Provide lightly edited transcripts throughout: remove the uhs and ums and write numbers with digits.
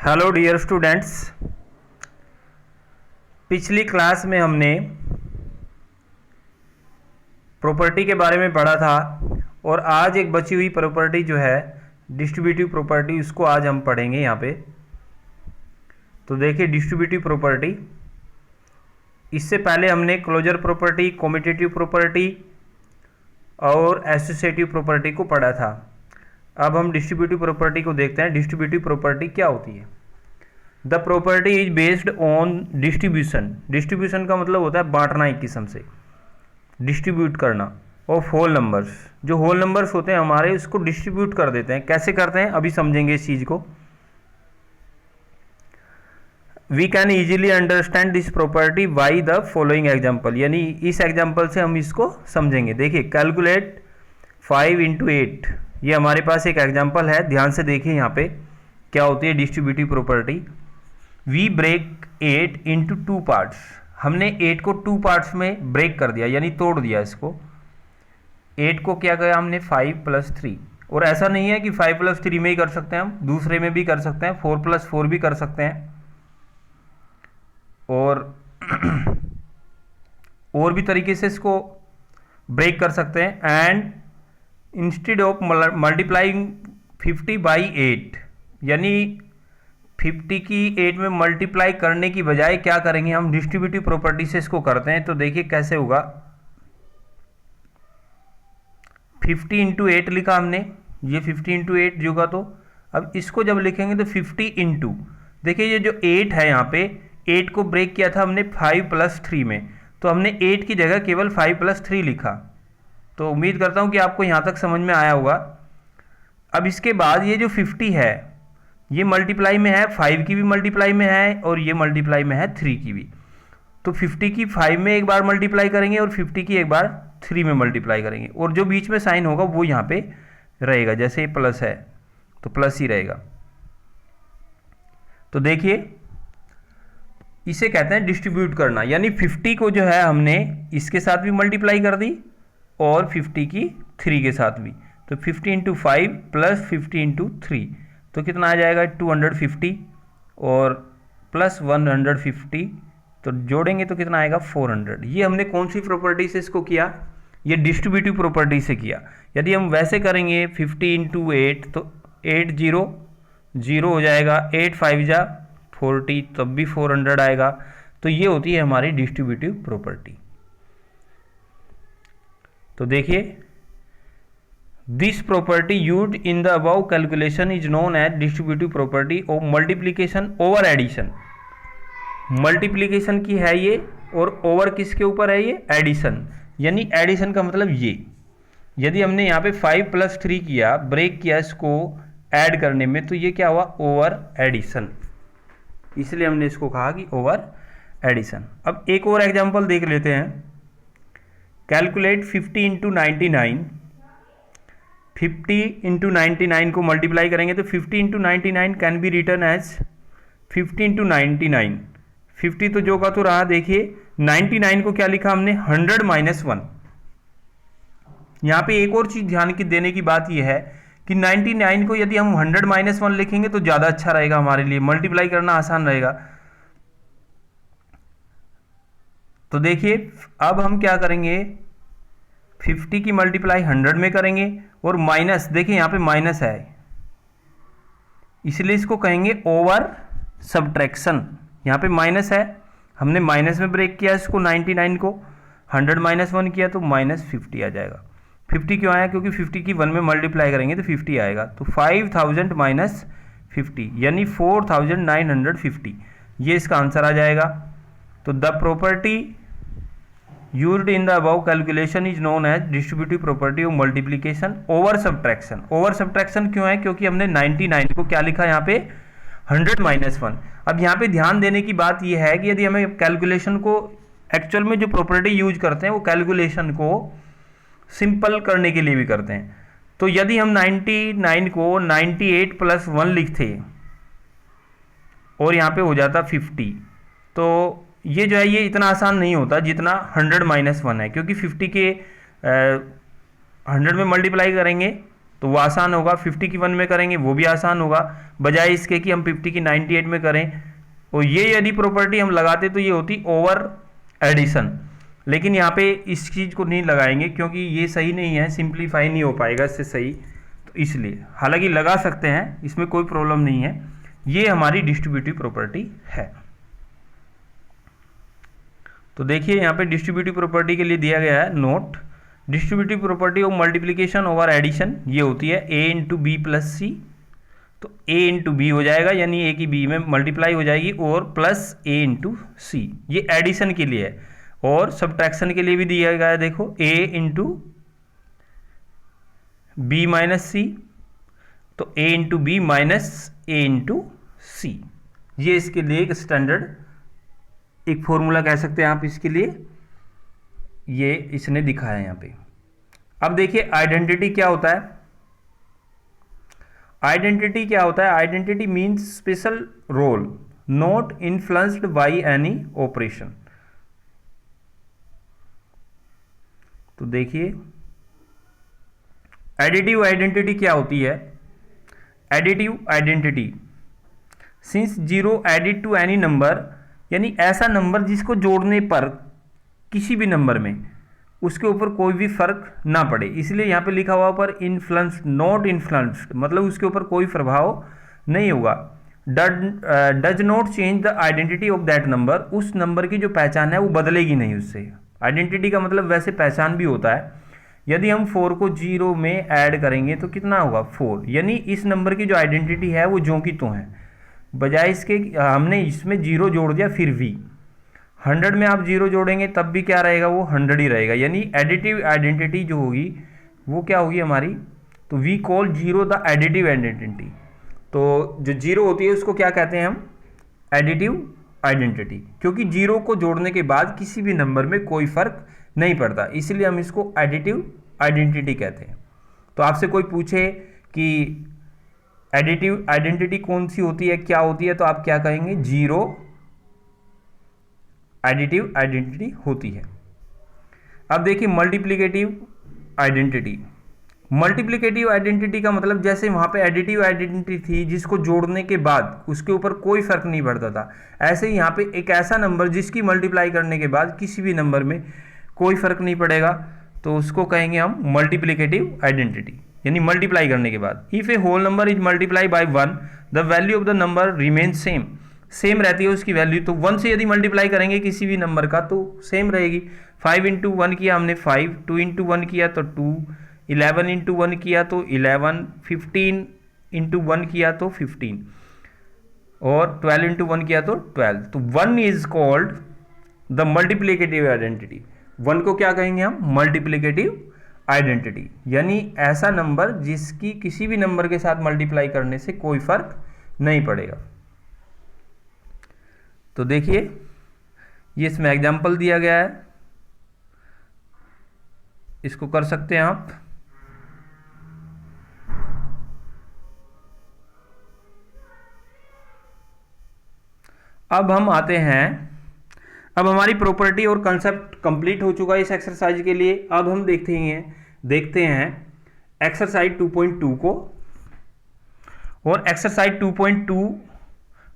Hello dear students. पिछली class में हमने प्रॉपर्टी के बारे में पढ़ा था और आज एक बची हुई प्रॉपर्टी जो है डिस्ट्रीब्यूटिव प्रॉपर्टी, उसको आज हम पढ़ेंगे यहाँ पे। तो देखिए डिस्ट्रीब्यूटिव प्रॉपर्टी, इससे पहले हमने क्लोजर प्रॉपर्टी, कम्यूटेटिव प्रॉपर्टी और एसोसिएटिव प्रॉपर्टी को पढ़ा था। अब हम डिस्ट्रीब्यूटिव प्रॉपर्टी को देखते हैं। डिस्ट्रीब्यूटिव प्रॉपर्टी क्या होती है? The property is based on distribution. Distribution का मतलब होता है बांटना, एक किस्म से डिस्ट्रीब्यूट करना। ऑफ होल नंबर्स, जो होल नंबर्स होते हैं हमारे, उसको डिस्ट्रीब्यूट कर देते हैं। कैसे करते हैं अभी समझेंगे इस चीज को। We can easily understand this property by the following example, यानी इस एग्जाम्पल से हम इसको समझेंगे। देखिए कैलकुलेट 5 इंटू 8, ये हमारे पास एक एग्जाम्पल है। ध्यान से देखिए यहाँ पे क्या होती है distributive property. We break 8 into 2 parts. हमने 8 को 2 पार्ट्स में ब्रेक कर दिया, यानी तोड़ दिया इसको। 8 को क्या किया हमने 5 + 3। और ऐसा नहीं है कि 5 + 3 में ही कर सकते हैं, हम दूसरे में भी कर सकते हैं, 4 + 4 भी कर सकते हैं। और भी तरीके से इसको ब्रेक कर सकते हैं। And instead of multiplying 50 by 8, यानी 50 की 8 में मल्टीप्लाई करने की बजाय क्या करेंगे हम, डिस्ट्रीब्यूटिव प्रॉपर्टी से इसको करते हैं। तो देखिए कैसे होगा। 50 इंटू 8 लिखा हमने, ये 50 इंटू 8 जो होगा। तो अब इसको जब लिखेंगे तो 50 इंटू, देखिए ये जो 8 है यहाँ पे, 8 को ब्रेक किया था हमने 5 + 3 में, तो हमने 8 की जगह केवल 5 + 3 लिखा। तो उम्मीद करता हूँ कि आपको यहाँ तक समझ में आया होगा। अब इसके बाद ये जो 50 है, ये मल्टीप्लाई में है, 5 की भी मल्टीप्लाई में है और ये मल्टीप्लाई में है 3 की भी। तो 50 की 5 में एक बार मल्टीप्लाई करेंगे और 50 की एक बार 3 में मल्टीप्लाई करेंगे, और जो बीच में साइन होगा वो यहाँ पे रहेगा। जैसे ये प्लस है तो प्लस ही रहेगा। तो देखिए इसे कहते हैं डिस्ट्रीब्यूट करना, यानी 50 को जो है हमने इसके साथ भी मल्टीप्लाई कर दी और 50 की 3 के साथ भी। तो 50 इंटू 5 + 50 इंटू 3, तो कितना आ जाएगा 250 और प्लस 150, तो जोड़ेंगे तो कितना आएगा 400। ये हमने कौन सी प्रॉपर्टी से इसको किया? ये डिस्ट्रीब्यूटिव प्रॉपर्टी से किया। यदि हम वैसे करेंगे 50 इंटू 8, तो 8 0 0 हो जाएगा, 8 5 जा 40, तब भी 400 आएगा। तो ये होती है हमारी डिस्ट्रीब्यूटिव प्रॉपर्टी। तो देखिए this property used in the above calculation is known as distributive property of multiplication over addition. Multiplication की है ये, और ओवर किसके ऊपर है ये? एडिशन। यानी एडिशन का मतलब ये, यदि हमने यहाँ पे 5 + 3 किया, ब्रेक किया इसको ऐड करने में, तो ये क्या हुआ? Over addition. इसलिए हमने इसको कहा कि ओवर एडिशन। अब एक और एग्जांपल देख लेते हैं। Calculate 50 into 99। 50 इंटू 99 को मल्टीप्लाई करेंगे तो 50 into 99 can be written as 50 into 99। 50 तो जो का तो रहा। देखिए 99 को क्या लिखा हमने? 100 - 1। यहाँ पे एक और चीज ध्यान की देने की बात यह है कि 99 को यदि हम 100 - 1 लिखेंगे तो ज़्यादा अच्छा रहेगा, हमारे लिए मल्टीप्लाई करना आसान रहेगा। तो देखिए अब हम क्या करेंगे, 50 की मल्टीप्लाई 100 में करेंगे, और माइनस, देखिए यहाँ पे माइनस है, इसलिए इसको कहेंगे ओवर सब्ट्रैक्शन। यहाँ पे माइनस है, हमने माइनस में ब्रेक किया इसको 99 को, 100 - 1 किया तो -50 आ जाएगा। 50 क्यों आया? क्योंकि 50 की 1 में मल्टीप्लाई करेंगे तो 50 आएगा। तो 5000 - 50 यानी 4950, ये इसका आंसर आ जाएगा। तो the property used in the above calculation is known as distributive property of multiplication over subtraction. Over subtraction क्यों है? क्योंकि हमने 99 को क्या लिखा यहाँ पे? 100 - 1। अब यहाँ पे ध्यान देने की बात यह है कि यदि हमें कैलकुलेशन को, एक्चुअल में जो प्रॉपर्टी यूज करते हैं वो कैलकुलेशन को सिंपल करने के लिए भी करते हैं। तो यदि हम 99 को 98 + 1 लिखते और यहाँ पे हो जाता 50, तो ये जो है ये इतना आसान नहीं होता जितना 100 - 1 है, क्योंकि 50 के 100 में मल्टीप्लाई करेंगे तो वो आसान होगा, 50 की 1 में करेंगे वो भी आसान होगा, बजाय इसके कि हम 50 की 98 में करें। और ये यदि प्रॉपर्टी हम लगाते तो ये होती ओवर एडिशन, लेकिन यहाँ पे इस चीज़ को नहीं लगाएंगे क्योंकि ये सही नहीं है, सिंप्लीफाई नहीं हो पाएगा इससे सही, तो इसलिए। हालांकि लगा सकते हैं, इसमें कोई प्रॉब्लम नहीं है। ये हमारी डिस्ट्रीब्यूटिव प्रॉपर्टी है। तो देखिए यहाँ पे डिस्ट्रीब्यूटिव प्रॉपर्टी के लिए दिया गया है note, distributive property of multiplication over addition ये होती है a into B plus C. तो a इंटू बी हो जाएगा, यानी a की b में मल्टीप्लाई हो जाएगी, और प्लस a इंटू सी, ये एडिशन के लिए है। और सब्ट्रैक्शन के लिए भी दिया गया है, देखो a into B minus C, तो a into B minus a into C, ये इसके लिए एक स्टैंडर्ड एक फॉर्मूला कह सकते हैं आप इसके लिए, ये इसने दिखाया है यहाँ पे। अब देखिए आइडेंटिटी क्या होता है। आइडेंटिटी क्या होता है? Identity means special role not influenced by any operation. तो देखिए एडिटिव आइडेंटिटी क्या होती है? Additive identity since zero added to any number, यानी ऐसा नंबर जिसको जोड़ने पर किसी भी नंबर में उसके ऊपर कोई भी फर्क ना पड़े, इसलिए यहाँ पे लिखा हुआ पर इन्फ्लुएंस्ड, नॉट इन्फ्लुएंस्ड, मतलब उसके ऊपर कोई प्रभाव नहीं होगा। Does not change the identity of that number, उस नंबर की जो पहचान है वो बदलेगी नहीं उससे। आइडेंटिटी का मतलब वैसे पहचान भी होता है। यदि हम 4 को 0 में ऐड करेंगे तो कितना होगा 4, यानी इस नंबर की जो आइडेंटिटी है वो जो की तो है, बजाय इसके हमने इसमें 0 जोड़ दिया फिर भी। 100 में आप 0 जोड़ेंगे तब भी क्या रहेगा, वो 100 ही रहेगा, यानी एडिटिव आइडेंटिटी जो होगी वो क्या होगी हमारी, तो we call 0 the additive identity. तो जो 0 होती है उसको क्या कहते हैं हम, एडिटिव आइडेंटिटी, क्योंकि 0 को जोड़ने के बाद किसी भी नंबर में कोई फर्क नहीं पड़ता, इसलिए हम इसको एडिटिव आइडेंटिटी कहते हैं। तो आपसे कोई पूछे कि एडिटिव आइडेंटिटी कौन सी होती है, क्या होती है, तो आप क्या कहेंगे, 0 एडिटिव आइडेंटिटी होती है। अब देखिए मल्टीप्लिकेटिव आइडेंटिटी। मल्टीप्लिकेटिव आइडेंटिटी का मतलब जैसे वहाँ पे एडिटिव आइडेंटिटी थी जिसको जोड़ने के बाद उसके ऊपर कोई फर्क नहीं पड़ता था, ऐसे ही यहाँ पे एक ऐसा नंबर जिसकी मल्टीप्लाई करने के बाद किसी भी नंबर में कोई फर्क नहीं पड़ेगा, तो उसको कहेंगे हम मल्टीप्लिकेटिव आइडेंटिटी, यानी मल्टीप्लाई करने के बाद। If a whole number is multiply by 1 the value of the number remain same, same रहती है उसकी वैल्यू। तो 1 से यदि मल्टीप्लाई करेंगे किसी भी नंबर का तो सेम रहेगी। 5 इंटू 1 किया हमने 5, 2 इंटू 1 किया तो 2, 11 इंटू 1 किया तो 11, 15 इंटू 1 किया तो 15, और 12 इंटू 1 किया तो 12। तो 1 is called the multiplicative identity. 1 को क्या कहेंगे हम, मल्टीप्लिकेटिव आइडेंटिटी, यानी ऐसा नंबर जिसकी किसी भी नंबर के साथ मल्टीप्लाई करने से कोई फर्क नहीं पड़ेगा। तो देखिए ये इसमें एग्जाम्पल दिया गया है, इसको कर सकते हैं आप। अब हम आते हैं, अब हमारी प्रॉपर्टी और कंसेप्ट कंप्लीट हो चुका है इस एक्सरसाइज के लिए। अब हम देखते हैं एक्सरसाइज 2.2 को, और एक्सरसाइज 2.2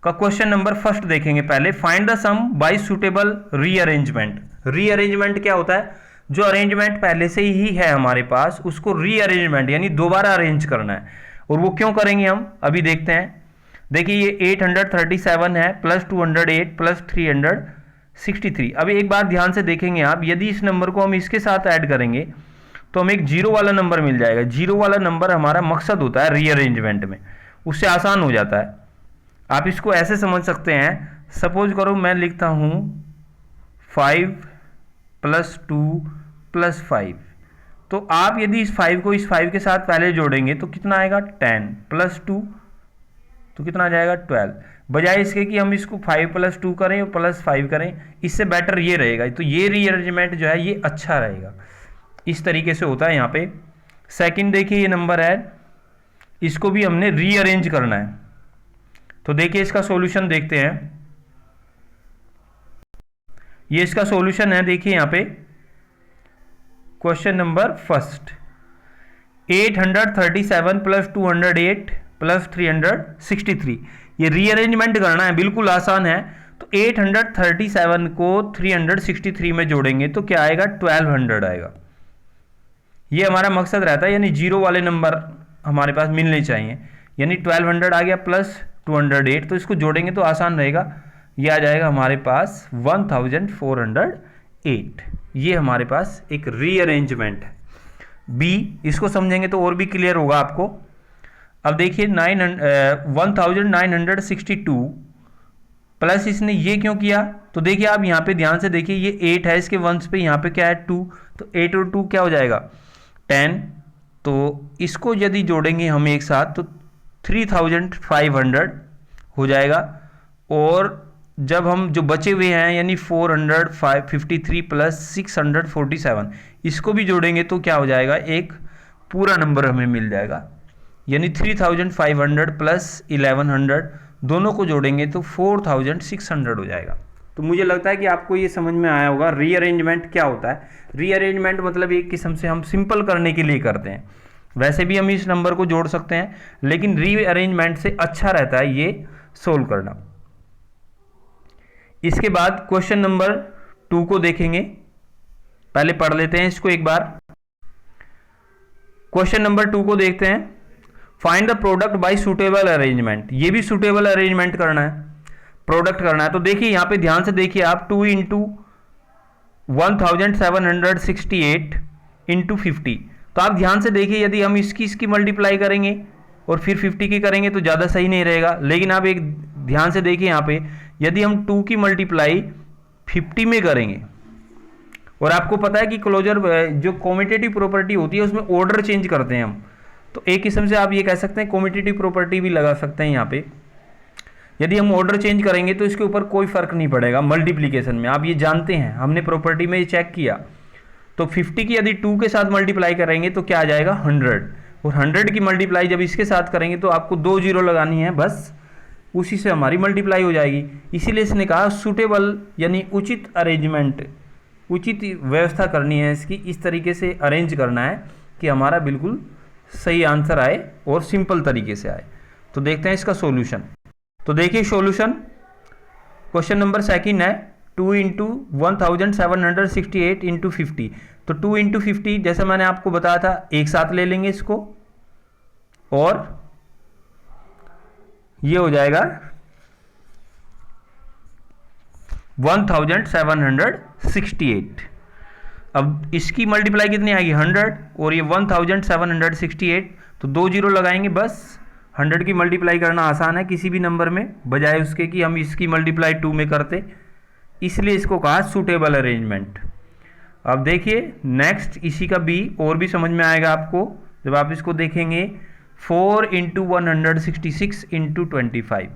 का क्वेश्चन नंबर फर्स्ट देखेंगे पहले। Find the sum by suitable rearrangement. Rearrangement क्या होता है, जो अरेंजमेंट पहले से ही है हमारे पास उसको रीअरेंजमेंट यानी दोबारा अरेंज करना है। और वो क्यों करेंगे हम अभी देखते हैं। देखिए ये 837 है, प्लस 208 प्लस 363। अब एक बात ध्यान से देखेंगे आप, यदि इस नंबर को हम इसके साथ ऐड करेंगे तो हमें एक 0 वाला नंबर मिल जाएगा। 0 वाला नंबर हमारा मकसद होता है रीअरेंजमेंट में, उससे आसान हो जाता है। आप इसको ऐसे समझ सकते हैं, सपोज करो मैं लिखता हूं 5 प्लस 2 प्लस 5, तो आप यदि इस 5 को इस 5 के साथ पहले जोड़ेंगे तो कितना आएगा 10 प्लस 2 तो कितना आ जाएगा 12। बजाय इसके कि हम इसको 5 प्लस 2 करें और प्लस 5 करें, इससे बेटर ये रहेगा। तो ये रीअरेंजमेंट जो है ये अच्छा रहेगा, इस तरीके से होता है यहाँ पे। सेकंड देखिए ये नंबर है, इसको भी हमने रीअरेंज करना है। तो देखिए इसका सॉल्यूशन देखते हैं। ये इसका सॉल्यूशन है, देखिए यहाँ पे question number first 837 plus 208 plus 363। ये रीअरेंजमेंट करना है, बिल्कुल आसान है। तो 837 को 363 में जोड़ेंगे तो क्या आएगा, 1200 आएगा। ये हमारा मकसद रहता है, यानी जीरो वाले नंबर हमारे पास मिलने चाहिए। यानी 1200 आ गया प्लस 208, तो इसको जोड़ेंगे तो आसान रहेगा। ये आ जाएगा हमारे पास 1408। ये हमारे पास एक रीअरेंजमेंट है। बी, इसको समझेंगे तो और भी क्लियर होगा आपको। अब देखिए 1962 प्लस इसने ये क्यों किया, तो देखिए आप यहाँ पे ध्यान से देखिए, ये 8 है, इसके वंस पे यहाँ पे क्या है 2, तो 8 और 2 क्या हो जाएगा 10। तो इसको यदि जोड़ेंगे हम एक साथ तो 3500 हो जाएगा। और जब हम जो बचे हुए हैं यानी 453 प्लस 647 इसको भी जोड़ेंगे तो क्या हो जाएगा, एक पूरा नंबर हमें मिल जाएगा। यानी 3500 प्लस 1100 दोनों को जोड़ेंगे तो 4600 हो जाएगा। तो मुझे लगता है कि आपको ये समझ में आया होगा रीअरेंजमेंट क्या होता है। रीअरेंजमेंट मतलब एक किस्म से हम सिंपल करने के लिए करते हैं। वैसे भी हम इस नंबर को जोड़ सकते हैं, लेकिन रीअरेंजमेंट से अच्छा रहता है ये सोल्व करना। इसके बाद क्वेश्चन नंबर 2 को देखेंगे, पहले पढ़ लेते हैं इसको एक बार। क्वेश्चन नंबर 2 को देखते हैं। Find the product bye suitable arrangement. ये भी सुटेबल अरेंजमेंट करना है, प्रोडक्ट करना है। तो देखिए यहां पे ध्यान से देखिए आप, 2 इंटू 1768 इंटू 50। तो आप ध्यान से देखिए, यदि हम इसकी मल्टीप्लाई करेंगे और फिर 50 की करेंगे तो ज़्यादा सही नहीं रहेगा। लेकिन आप एक ध्यान से देखिए यहाँ पे, यदि हम 2 की मल्टीप्लाई 50 में करेंगे, और आपको पता है कि क्लोजर जो कॉम्यूटेटिव प्रॉपर्टी होती है उसमें ऑर्डर चेंज करते हैं हम, तो एक किस्म से आप ये कह सकते हैं कॉम्यूटेटिव प्रॉपर्टी भी लगा सकते हैं यहाँ पे। यदि हम ऑर्डर चेंज करेंगे तो इसके ऊपर कोई फर्क नहीं पड़ेगा मल्टीप्लीकेशन में, आप ये जानते हैं, हमने प्रॉपर्टी में ये चेक किया। तो 50 की यदि 2 के साथ मल्टीप्लाई करेंगे तो क्या आ जाएगा 100, और 100 की मल्टीप्लाई जब इसके साथ करेंगे तो आपको 2 जीरो लगानी है बस, उसी से हमारी मल्टीप्लाई हो जाएगी। इसीलिए इसने कहा सूटेबल यानी उचित अरेंजमेंट, उचित व्यवस्था करनी है इसकी, इस तरीके से अरेंज करना है कि हमारा बिल्कुल सही आंसर आए और सिंपल तरीके से आए। तो देखते हैं इसका सॉल्यूशन। तो देखिए सॉल्यूशन, क्वेश्चन नंबर 2 है 2 इंटू 1768 इंटू 50। तो 2 इंटू 50 जैसे मैंने आपको बताया था, एक साथ ले लेंगे इसको, और ये हो जाएगा 1768। अब इसकी मल्टीप्लाई कितनी आएगी 100, और ये 1768, तो 2 जीरो लगाएंगे बस। 100 की मल्टीप्लाई करना आसान है किसी भी नंबर में, बजाय उसके कि हम इसकी मल्टीप्लाई 2 में करते, इसलिए इसको कहा सूटेबल अरेंजमेंट। अब देखिए नेक्स्ट इसी का बी और भी समझ में आएगा आपको जब आप इसको देखेंगे। 4 इंटू 166 इंटू 25।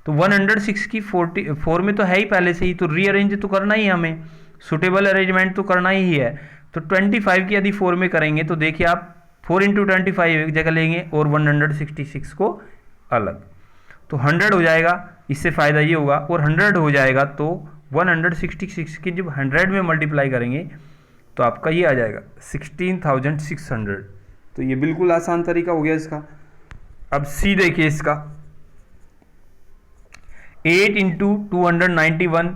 तो 106 की 4 में तो है ही पहले से ही, तो रीअरेंज तो करना ही हमें, सुटेबल अरेंजमेंट तो करना ही है। तो 25 की यदि 4 में करेंगे तो देखिए आप 4 इंटू 25 एक जगह लेंगे और 166 को अलग, तो 100 हो जाएगा। इससे फ़ायदा ये होगा, और 100 हो जाएगा तो 166 की जब 100 में मल्टीप्लाई करेंगे तो आपका ये आ जाएगा 16,600। तो ये बिल्कुल आसान तरीका हो गया इसका। अब सी देखिए इसका, 8 इंटू 291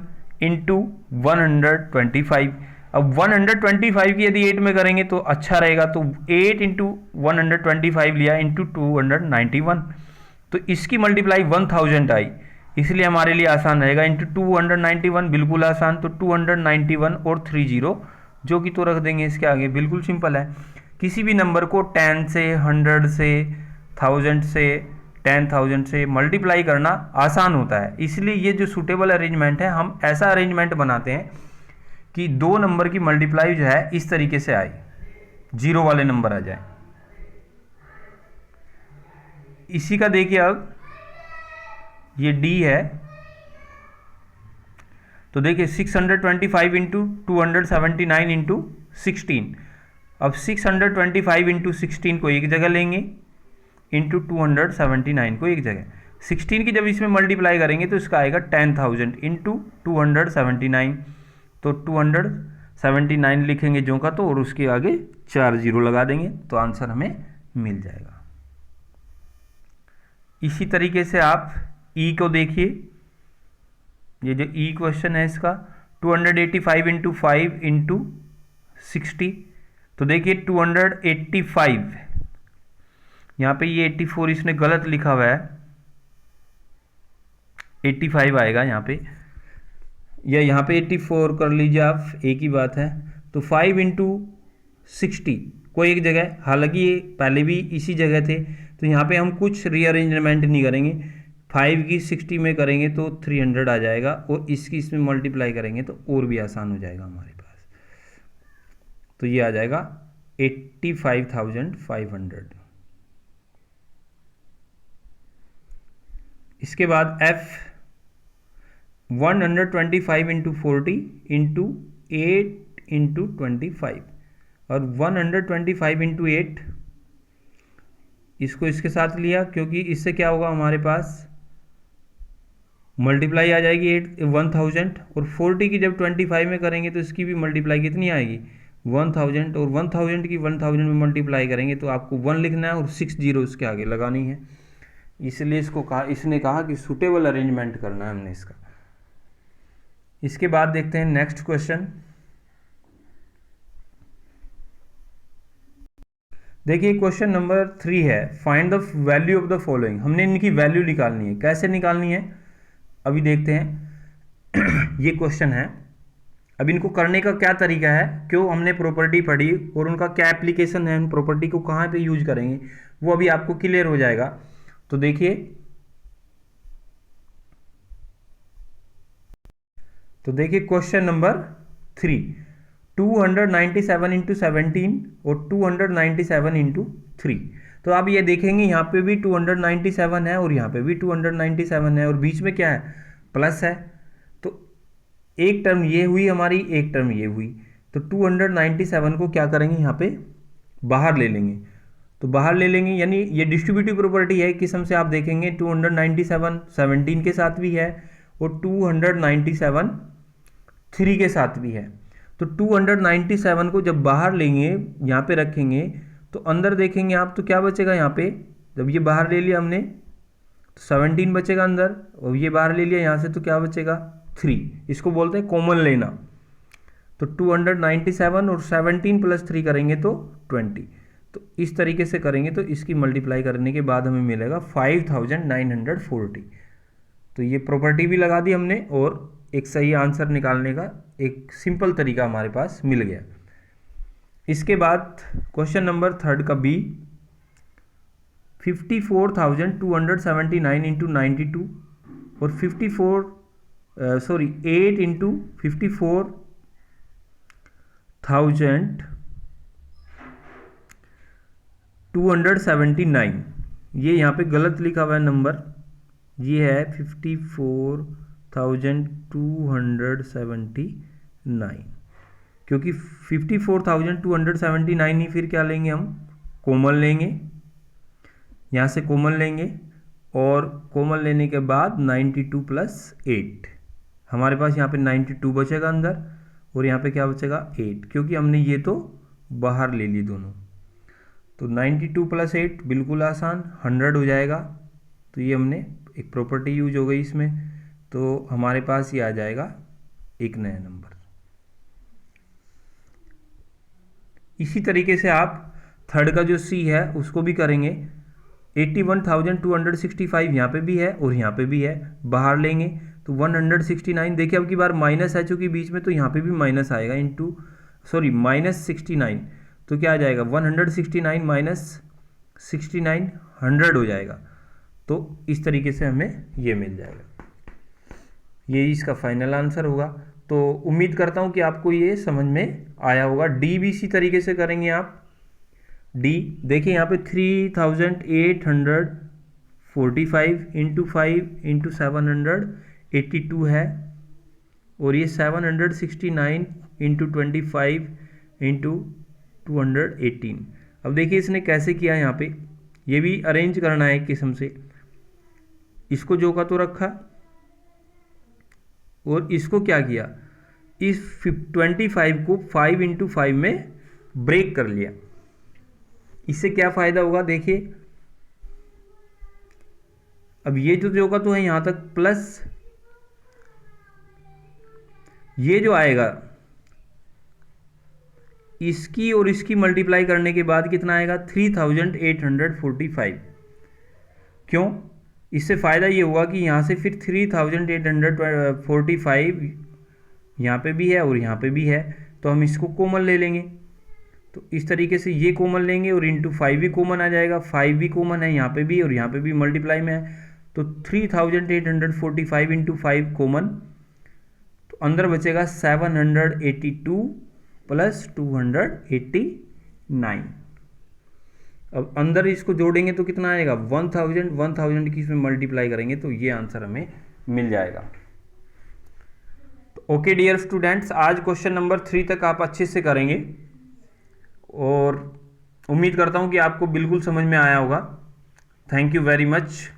इंटू 125। अब 125 की यदि 8 में करेंगे तो अच्छा रहेगा, तो 8 इंटू 125 लिया इंटू 291, तो इसकी मल्टीप्लाई 1000 आई, इसलिए हमारे लिए आसान रहेगा। इंटू 291 बिल्कुल आसान, तो 291 और 30 जो कि तो रख देंगे इसके आगे, बिल्कुल सिंपल है। किसी भी नंबर को 10 से 100 से 1000 से 10,000 से मल्टीप्लाई करना आसान होता है, इसलिए ये जो सूटेबल अरेंजमेंट है हम ऐसा अरेंजमेंट बनाते हैं कि 2 नंबर की मल्टीप्लाई जो है इस तरीके से आए, जीरो वाले नंबर आ जाए। इसी का देखिए अब ये डी है, तो देखिए 625 इंटू 279 इंटू 16। अब 625 इंटू 16 को एक जगह लेंगे, इंटू 279 को एक जगह। 16 की जब इसमें मल्टीप्लाई करेंगे तो इसका आएगा 10,000 इंटू 279, तो 279 लिखेंगे जो का तो, और उसके आगे 4 जीरो लगा देंगे तो आंसर हमें मिल जाएगा। इसी तरीके से आप ई को देखिए, ये जो ई क्वेश्चन है इसका 285 इंटू 5 इंटू 60, तो देखिए 285, यहाँ पे ये 84 इसने गलत लिखा हुआ है, 85 आएगा यहाँ पे, या यहाँ पे 84 कर लीजिए आप, एक ही बात है। तो 5 इंटू 60 कोई एक जगह, हालांकि ये पहले भी इसी जगह थे, तो यहाँ पे हम कुछ रीअरेंजमेंट नहीं करेंगे, 5 की 60 में करेंगे तो 300 आ जाएगा, और इसकी इसमें मल्टीप्लाई करेंगे तो और भी आसान हो जाएगा हमारे पास। तो ये आ जाएगा 85,500। इसके बाद F 125 इंटू 40 इंटू 8 इंटू 25, और 125 इंटू 8, इसको इसके साथ लिया क्योंकि इससे क्या होगा हमारे पास मल्टीप्लाई आ जाएगी 1000, और 40 की जब 25 में करेंगे तो इसकी भी मल्टीप्लाई कितनी आएगी 1000, और 1000 की 1000 में मल्टीप्लाई करेंगे तो आपको 1 लिखना है और 6 जीरो इसके आगे लगानी है, इसलिए इसने कहा कि सूटेबल अरेंजमेंट करना है हमने इसका। इसके बाद देखते हैं नेक्स्ट क्वेश्चन। देखिए क्वेश्चन नंबर 3 है, find the value of the following. हमने इनकी वैल्यू निकालनी है, कैसे निकालनी है अभी देखते हैं। ये क्वेश्चन है, अब इनको करने का क्या तरीका है, क्यों हमने प्रॉपर्टी पढ़ी और उनका क्या एप्लीकेशन है, उन प्रॉपर्टी को कहाँ पे यूज करेंगे, वो अभी आपको क्लियर हो जाएगा। तो देखिए, क्वेश्चन नंबर 3, 297 इंटू 17 और 297 इंटू 3। तो आप ये देखेंगे यहाँ पे भी 297 है और यहाँ पे भी 297 है, और बीच में क्या है प्लस है, तो एक टर्म ये हुई हमारी, एक टर्म ये हुई, तो 297 को क्या करेंगे यहाँ पे बाहर ले लेंगे, तो बाहर ले लेंगे, यानी ये डिस्ट्रीब्यूटिव प्रॉपर्टी है। किस्म से आप देखेंगे 297 17 के साथ भी है और 297 3 के साथ भी है। तो 297 को जब बाहर लेंगे, यहाँ पे रखेंगे, तो अंदर देखेंगे आप तो क्या बचेगा यहाँ पे, जब ये बाहर ले लिया हमने तो 17 बचेगा अंदर, और ये बाहर ले लिया यहाँ से तो क्या बचेगा 3, इसको बोलते हैं कॉमन लेना। तो 297 और 17 प्लस 3 करेंगे तो 20, तो इस तरीके से करेंगे तो इसकी मल्टीप्लाई करने के बाद हमें मिलेगा 5940। तो ये प्रॉपर्टी भी लगा दी हमने और एक सही आंसर निकालने का एक सिंपल तरीका हमारे पास मिल गया। इसके बाद क्वेश्चन नंबर 3 का बी, 54,279 इंटू 92 और 8 इंटू 54,279, ये यहाँ पे गलत लिखा हुआ है नंबर, ये है 54,279, क्योंकि 54,279 ही फिर क्या लेंगे हम कॉमन लेंगे, यहाँ से कॉमन लेंगे और कॉमन लेने के बाद 92 प्लस 8, हमारे पास यहाँ पे 92 बचेगा अंदर और यहाँ पे क्या बचेगा 8, क्योंकि हमने ये तो बाहर ले ली दोनों। तो 92 प्लस 8 बिल्कुल आसान 100 हो जाएगा। तो ये हमने एक प्रॉपर्टी यूज हो गई इसमें, तो हमारे पास ये आ जाएगा एक नया नंबर। इसी तरीके से आप 3 का जो सी है उसको भी करेंगे। 81,265 यहाँ पे भी है और यहाँ पे भी है, बाहर लेंगे तो 169, देखिए अब की बार माइनस है चूँकि बीच में, तो यहाँ पे भी माइनस आएगा -69, तो क्या आ जाएगा 169 माइनस 69 100 हो जाएगा। तो इस तरीके से हमें ये मिल जाएगा, ये इसका फाइनल आंसर होगा। तो उम्मीद करता हूँ कि आपको ये समझ में आया होगा। डी भी इसी तरीके से करेंगे आप। डी देखिए यहाँ पे 3,845 इंटू 5 इंटू 782 है और ये 769 इंटू 25 इंटू 218। अब देखिए इसने कैसे किया, यहाँ पे ये भी अरेंज करना है एक किस्म से, इसको जो का तो रखा और इसको क्या किया, इस 25 को 5 इंटू 5 में ब्रेक कर लिया। इससे क्या फ़ायदा होगा देखिए, अब ये जो का तो है यहाँ तक, प्लस ये जो आएगा इसकी और इसकी मल्टीप्लाई करने के बाद कितना आएगा 3845। क्यों? इससे फ़ायदा ये हुआ कि यहाँ से फिर 3845 यहाँ पे भी है और यहाँ पे भी है, तो हम इसको कॉमन ले लेंगे। तो इस तरीके से ये कॉमन लेंगे और इंटू 5 भी कॉमन आ जाएगा, 5 भी कॉमन है यहाँ पे भी और यहाँ पे भी मल्टीप्लाई में है, तो 3845 इंटू 5 कॉमन, तो अंदर बचेगा 782 प्लस 289। अब अंदर इसको जोड़ेंगे तो कितना आएगा 1000 की इसमें मल्टीप्लाई करेंगे तो ये आंसर हमें मिल जाएगा। तो ओके डियर स्टूडेंट्स, आज क्वेश्चन नंबर 3 तक आप अच्छे से करेंगे और उम्मीद करता हूँ कि आपको बिल्कुल समझ में आया होगा। Thank you very much.